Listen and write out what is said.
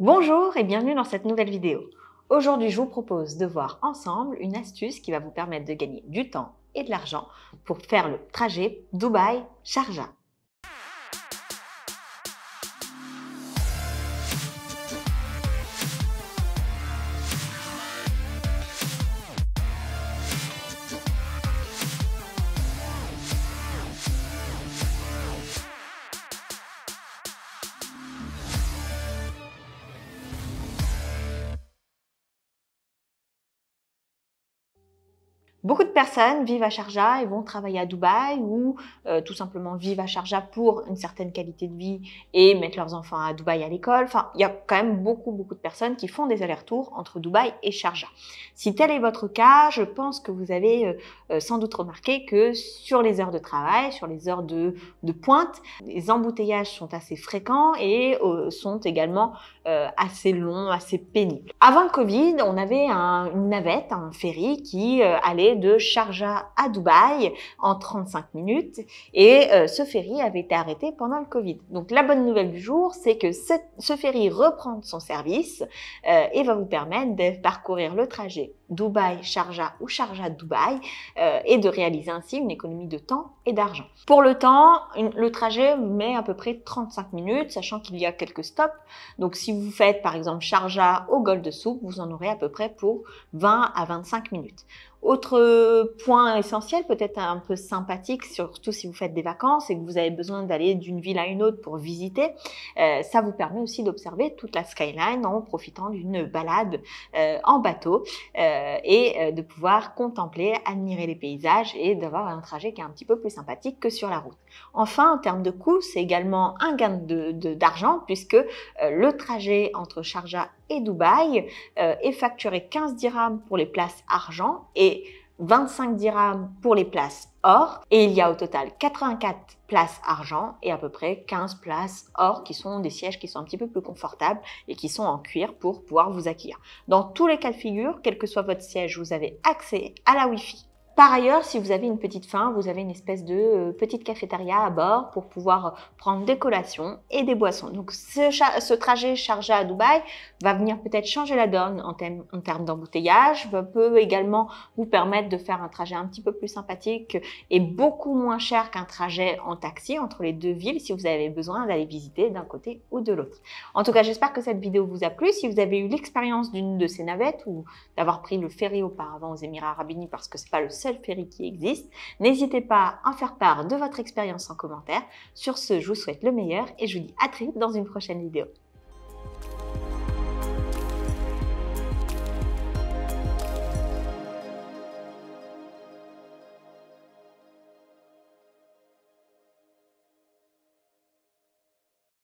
Bonjour et bienvenue dans cette nouvelle vidéo. Aujourd'hui, je vous propose de voir ensemble une astuce qui va vous permettre de gagner du temps et de l'argent pour faire le trajet Dubaï-Sharjah. Beaucoup de personnes vivent à Sharjah et vont travailler à Dubaï ou tout simplement vivent à Sharjah pour une certaine qualité de vie et mettent leurs enfants à Dubaï à l'école. Enfin, il y a quand même beaucoup de personnes qui font des allers-retours entre Dubaï et Sharjah. Si tel est votre cas, je pense que vous avez sans doute remarqué que sur les heures de travail, sur les heures de pointe, les embouteillages sont assez fréquents et sont également assez longs, assez pénibles. Avant le Covid, on avait une navette, un ferry qui allait de Sharjah à Dubaï en 35 minutes et ce ferry avait été arrêté pendant le Covid. Donc la bonne nouvelle du jour, c'est que ce ferry reprend son service et va vous permettre de parcourir le trajet Dubaï-Sharjah ou Sharjah-Dubaï et de réaliser ainsi une économie de temps et d'argent. Pour le temps, le trajet met à peu près 35 minutes, sachant qu'il y a quelques stops. Donc si vous faites par exemple Sharjah au Golfe Souk, vous en aurez à peu près pour 20 à 25 minutes. Autre point essentiel, peut-être un peu sympathique, surtout si vous faites des vacances et que vous avez besoin d'aller d'une ville à une autre pour visiter, ça vous permet aussi d'observer toute la skyline en profitant d'une balade en bateau et de pouvoir contempler, admirer les paysages et d'avoir un trajet qui est un petit peu plus sympathique que sur la route. Enfin, en termes de coût, c'est également un gain d'argent puisque le trajet entre Sharjah et Dubaï est facturé 15 dirhams pour les places argent et 25 dirhams pour les places or. Et il y a au total 84 places argent et à peu près 15 places or qui sont des sièges qui sont un petit peu plus confortables et qui sont en cuir pour pouvoir vous accueillir. Dans tous les cas de figure, quel que soit votre siège, vous avez accès à la Wi-Fi. Par ailleurs, si vous avez une petite faim, vous avez une espèce de petite cafétéria à bord pour pouvoir prendre des collations et des boissons. Donc ce trajet Sharjah à Dubaï va venir peut-être changer la donne en termes d'embouteillage, peut également vous permettre de faire un trajet un petit peu plus sympathique et beaucoup moins cher qu'un trajet en taxi entre les deux villes si vous avez besoin d'aller visiter d'un côté ou de l'autre. En tout cas, j'espère que cette vidéo vous a plu. Si vous avez eu l'expérience d'une de ces navettes ou d'avoir pris le ferry auparavant aux Émirats Arabes Unis parce que c'est pas le seul ferry qui existe, n'hésitez pas à en faire part de votre expérience en commentaire. Sur ce, je vous souhaite le meilleur et je vous dis à très vite dans une prochaine vidéo.